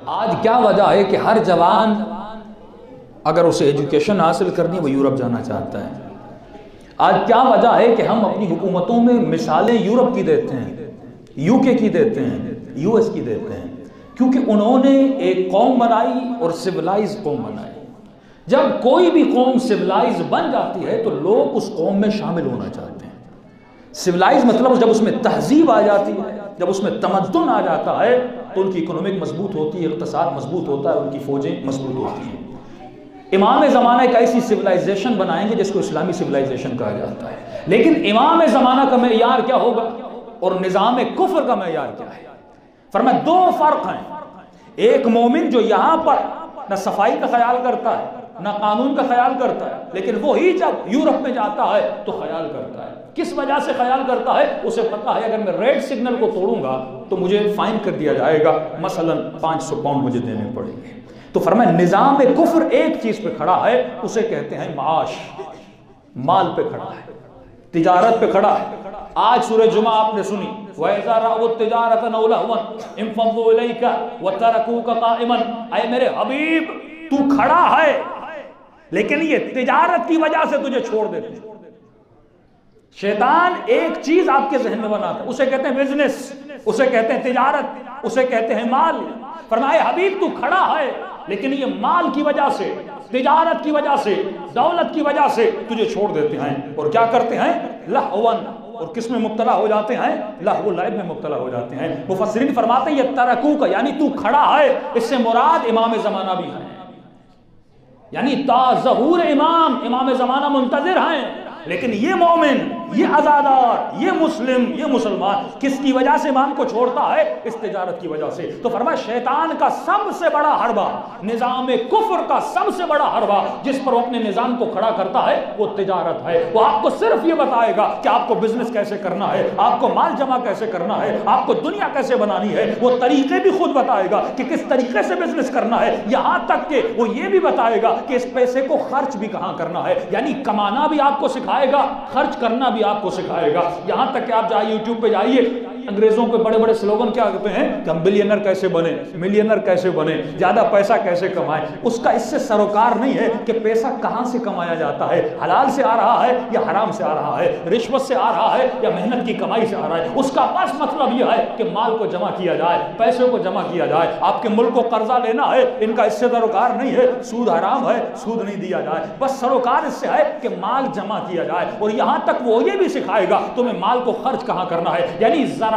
آج کیا وجہ ہے کہ ہر جوان اگر اسے ایجوکیشن حاصل کرنی وہ یورپ جانا چاہتا ہے؟ آج کیا وجہ ہے کہ ہم اپنی حکومتوں میں مثالیں یورپ کی دیتے ہیں، یو کے کی دیتے ہیں، یو ایس کی دیتے ہیں؟ کیونکہ انہوں نے ایک قوم بنائی اور سویلائز قوم بنائی۔ جب کوئی بھی قوم سویلائز بن جاتی ہے تو لوگ اس قوم میں شامل ہونا چاہتے ہیں۔ سویلائز مطلب جب اس میں تہذیب آ جاتی ہے، جب اس میں تمدن آ جاتا ہے تو ان کی اکنامک مضبوط ہوتی ہے، اقتصاد مضبوط ہوتا ہے، ان کی فوجیں مضبوط ہوتی ہیں۔ امام زمانہ ایک ایسی سویلائزیشن بنائیں گے جس کو اسلامی سویلائزیشن کہا جاتا ہے، لیکن امام زمانہ کا معیار کیا ہوگا اور نظام کفر کا معیار کیا ہے؟ فرمایا دو فرق ہیں، ایک مومن جو یہاں پر نہ صفائی کا خیال کرتا ہے نہ قانون کا خیال کرتا ہے، لیکن وہی جب یورپ میں جاتا ہے تو خیال کرتا ہے۔ کس وجہ سے خیال کرتا ہے؟ اسے پتا ہے اگر میں ریڈ سگنل کو توڑوں گا تو مجھے فائن کر دیا جائے گا، مثلا 500 پاؤنڈ مجھے دینے پڑیں گے۔ تو فرمایا نظام کفر ایک چیز پہ کھڑا ہے، اسے کہتے ہیں معاش، مال پہ کھڑا ہے، تجارت پہ کھڑا ہے۔ آج سورہ جمعہ آپ نے سنی، وَإِذَا رَأَوُا التِّجَارَةَ أَوْ لَهْوًا انفضوا إِلَيْكَ وَتَرَكُوكَ قَائِمًا، اے میرے حبیب تو کھڑا ہے لیکن یہ تجارت کی وجہ سے تجھے چھوڑ دیتے ہیں۔ شیطان ایک چیز آپ کے ذہن میں بناتا ہے، اسے کہتے ہیں بزنس، اسے کہتے ہیں تجارت، اسے کہتے ہیں مال۔ فرمائے حبیب تو کھڑا ہے لیکن یہ مال کی وجہ سے، تجارت کی وجہ سے، دولت کی وجہ سے تجھے چھوڑ دیتے ہیں، اور کیا کرتے ہیں؟ لہون، اور کس میں مبتلا ہو جاتے ہیں؟ لہو لعب میں مبتلا ہو جاتے ہیں۔ مفسرین فرماتے ہیں یہ ترکو کا یعنی تو کھڑا ہے، اس سے مراد امام زمانہ بھی ہے، یعنی تا ظہور امام زمانہ منتظر ہیں، لیکن یہ مومن، یہ عزادار، یہ مسلم، یہ مسلمان کس کی وجہ سے امام کو چھوڑتا ہے؟ اس تجارت کی وجہ سے۔ تو فرمایا شیطان کا سب سے بڑا حربہ، نظام کفر کا سب سے بڑا حربہ جس پر وہ اپنے نظام کو کھڑا کرتا ہے وہ تجارت ہے۔ وہ آپ کو صرف یہ بتائے گا کہ آپ کو بزنس کیسے کرنا ہے، آپ کو مال جمع کیسے کرنا ہے، آپ کو دنیا کیسے بنانی ہے، وہ طریقے بھی خود بتائے گا کہ کس طریقے سے بزنس کرنا ہے، یہاں تک کہ وہ یہ بھی بتائے گا کہ اس پیسے کو خرچ بھی کہاں کرنا ہے، یعنی کمانا بھی آپ کو سکھائے گا، خرچ کرنا بھی آپ کو سکھائے گا۔ یہاں تک کہ آپ جائیے یوٹیوب پہ جائیے، انگریزوں کے بڑے بڑے سلوگن کیا کہتے ہیں کہ ہم بلینر کیسے بنے، ملینر کیسے بنے، زیادہ پیسہ کیسے کمائیں۔ اس کا اس سے سروکار نہیں ہے کہ پیسہ کہاں سے کمایا جاتا ہے، حلال سے آ رہا ہے یا حرام سے آ رہا ہے، رشوت سے آ رہا ہے یا محنت کی کمائی سے آ رہا ہے۔ اس کا بس مطلب یہ ہے کہ مال کو جمع کیا جائے، پیسے کو جمع کیا جائے۔ آپ کے ملک کو قرضہ لینا ہے، ان کا اس سے سروکار نہیں ہے سود حرام ہے، سود نہیں دیا جائے، بس سروکار اس سے ہے کہ مال جمع کیا جائے۔ اور یہاں تک وہ یہ بھی سکھائے گا تمہیں مال کو خرچ کہاں کرنا ہے، یعنی ذرائع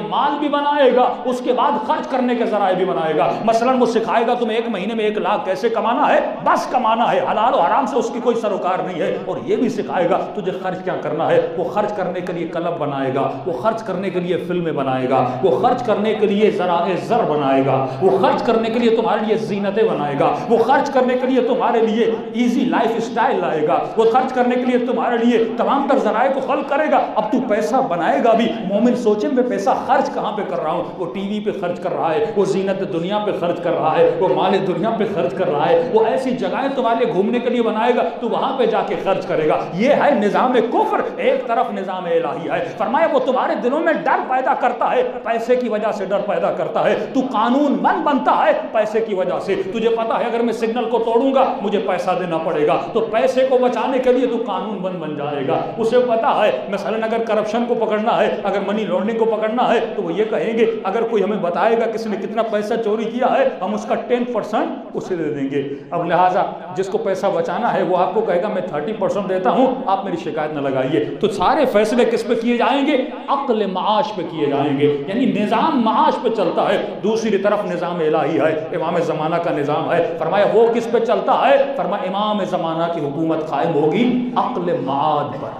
مال بھی بنائے گا، اس کے بعد خرچ کرنے کے ذرائع بھی بنائے گا۔ مثلا وہ سکھائے گا تمہیں ایک مہینے میں 1 لاکھ کیسے کمانا ہے، بس کمانا ہے، حلال و حرام سے اس کی کوئی سروکار نہیں ہے۔ اور یہ بھی سکھائے گا تجھے خرچ کیا کرنا ہے، وہ خرچ کرنے کے لیے کلب بنائے گا، وہ خرچ کرنے کے لیے فلمیں بنائے گا، وہ خرچ کرنے کے لیے ذرائع زر بنائے گا، وہ خرچ کرنے کے لیے تمہارے لیے زینتیں بنائے گا، وہ خرچ کرنے کے لیے تمہارے لیے ایزی لائف اسٹائل لائے گا، وہ خرچ کرنے کے لیے تمہارے لیے تمام تر ذرائع کو خلق کرے گا۔ اب تو پیسہ بنائے گا بھی، مومن سوچے میں پیسہ خرچ کہاں پہ کر رہا ہوں، وہ ٹی وی پہ خرچ کر رہا ہے، وہ زینت دنیا پہ خرچ کر رہا ہے، وہ مال دنیا پہ خرچ کر رہا ہے، وہ ایسی جگہیں تمہارے لیے گھومنے کے لیے بنائے گا تو وہاں پہ جا کے خرچ کرے گا۔ یہ ہے نظام کفر، ایک طرف نظام الہی ہے۔ فرمایا وہ تمہارے دلوں میں ڈر پیدا کرتا ہے، پیسے کی وجہ سے ڈر پیدا کرتا ہے، تو قانون من بنتا ہے پیسے کی وجہ سے۔ تجھے پتا ہے اگر میں سگنل کو توڑوں گا مجھے پیسہ دینا پڑے گا، تو پیسے کو بچانے کے لیے تو قانون بن جائے گا۔ اسے پتا ہے مثلا اگر کرپشن کو پکڑنا ہے، اگر منی لانڈرنگ کو پکڑنا ہے تو وہ یہ کہیں گے اگر کوئی ہمیں بتائے گا کس نے کتنا پیسہ چوری کیا ہے ہم اس کا 10% اسے دے دیں گے۔ اب لہٰذا جس کو پیسہ بچانا ہے وہ آپ کو کہے گا میں 30% دیتا ہوں، آپ میری شکایت نہ لگائیے۔ تو سارے فیصلے کس پہ کیے جائیں گے؟ عقل معاش پہ کیے جائیں گے، یعنی نظام معاش پہ چلتا ہے۔ دوسری طرف نظام الہی ہے، امام زمانہ کا نظام ہے۔ فرمایا وہ کس پہ چلتا ہے؟ فرمایا امام زمانہ کی حکومت قائم ہوگی عقل معاد پر،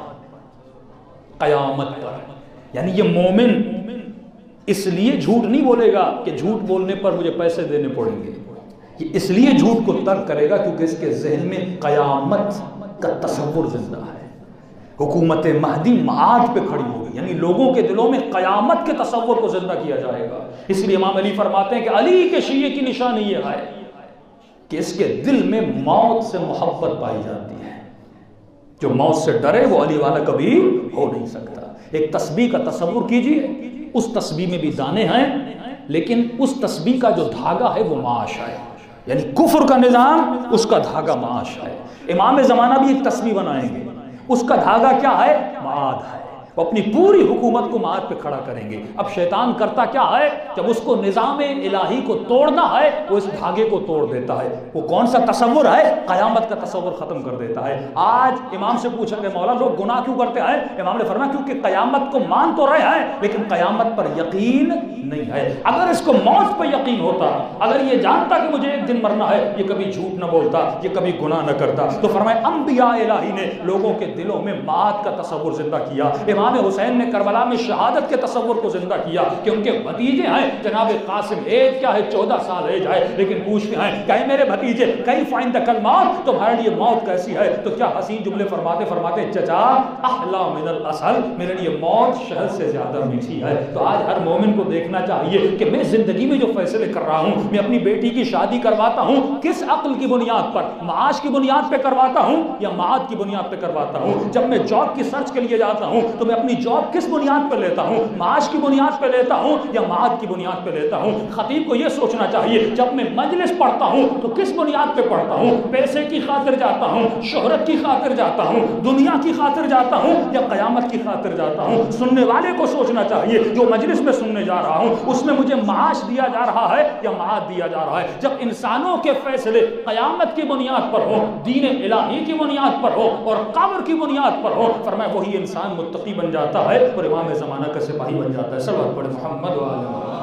قیامت پر۔ یعنی یہ مومن اس لیے جھوٹ نہیں بولے گا کہ جھوٹ بولنے پر مجھے پیسے دینے پڑیں گے، یہ اس لیے جھوٹ کو ترک کرے گا کیونکہ اس کے ذہن میں قیامت کا تصور زندہ ہے۔ حکومت مہدی معاد پہ کھڑی ہوگی، یعنی لوگوں کے دلوں میں قیامت کے تصور کو زندہ کیا جائے گا۔ اس لیے امام علی فرماتے ہیں کہ علی کے شیعے کی نشانی یہ ہے کہ اس کے دل میں موت سے محبت پائی جاتی ہے، جو موت سے ڈرے وہ علی والا کبھی ہو نہیں سکتا۔ ایک تسبیح کا تصور کیجئے، اس تسبیح میں بھی دانے ہیں لیکن اس تسبیح کا جو دھاگا ہے وہ معاش ہے، یعنی کفر کا نظام، اس کا دھاگا معاش ہے۔ امام زمانہ بھی ایک تسبیح بنائیں گے، اس کا دھاگا کیا ہے؟ معاد ہے، وہ اپنی پوری حکومت کو معاد پہ کھڑا کریں گے۔ اب شیطان کرتا کیا ہے؟ جب اس کو نظام الہی کو توڑنا ہے وہ اس دھاگے کو توڑ دیتا ہے۔ وہ کون سا تصور ہے؟ قیامت کا تصور ختم کر دیتا ہے۔ آج امام سے پوچھا کہ مولا لوگ گناہ کیوں کرتے ہیں؟ امام نے فرمایا کیونکہ قیامت کو مان تو رہے ہیں لیکن قیامت پر یقین نہیں ہے۔ اگر اس کو موت پہ یقین ہوتا، اگر یہ جانتا کہ مجھے ایک دن مرنا ہے، یہ کبھی جھوٹ نہ بولتا، یہ کبھی گناہ نہ کرتا۔ تو فرمایا انبیاء الہی نے لوگوں کے دلوں میں معاد کا تصور زندہ کیا۔ امام حسین نے کربلا میں شہادت کے تصور کو زندہ کیا کہ ان کے بھتیجے ہیں جناب قاسم، ایج کیا ہے 14 سال ایج ہے، لیکن پوچھتے ہیں کہ میرے بھتیجے کیف عندک الموت، تمہارے لیے موت کیسی ہے؟ تو کیا حسین جملے فرماتے فرماتے چچا احلا من العسل، میرے لیے موت شہد سے زیادہ میٹھی ہے۔ تو آج ہر مومن کو دیکھنا چاہیے کہ میں زندگی میں جو فیصلے کر رہا ہوں، میں اپنی بیٹی کی شادی کرواتا ہوں کس عقل کی بنیاد پر؟ معاش کی بنیاد پہ کرواتا ہوں یا معاد کی بنیاد پہ کرواتا ہوں؟ جب میں جاب کی سرچ کے لیے جاتا ہوں تو میں اپنی جاب کس بنیاد پہ لیتا ہوں؟ معاش کی بنیاد پہ لیتا ہوں یا معاد کی بنیاد پہ لیتا ہوں؟ خطیب کو یہ سوچنا چاہیے جب میں مجلس پڑھتا ہوں تو کس بنیاد پہ پڑھتا ہوں؟ پیسے کی خاطر جاتا ہوں، شہرت کی خاطر جاتا ہوں، دنیا کی خاطر جاتا ہوں یا قیامت کی خاطر جاتا ہوں؟ سننے والے کو سوچنا چاہیے جو مجلس میں سننے جا رہا ہوں اس میں مجھے معاش دیا جا رہا ہے یا معاد دیا جا رہا ہے؟ جب انسانوں کے فیصلے قیامت کی بنیاد پر ہو، دین الہی کی بنیاد پر ہو اور قبر کی بنیاد پر ہو، فرمایا وہی انسان متقی بن جاتا ہے اور امام زمانہ کا سپاہی بن جاتا ہے۔ صلوات پڑھیں محمد و آل محمد۔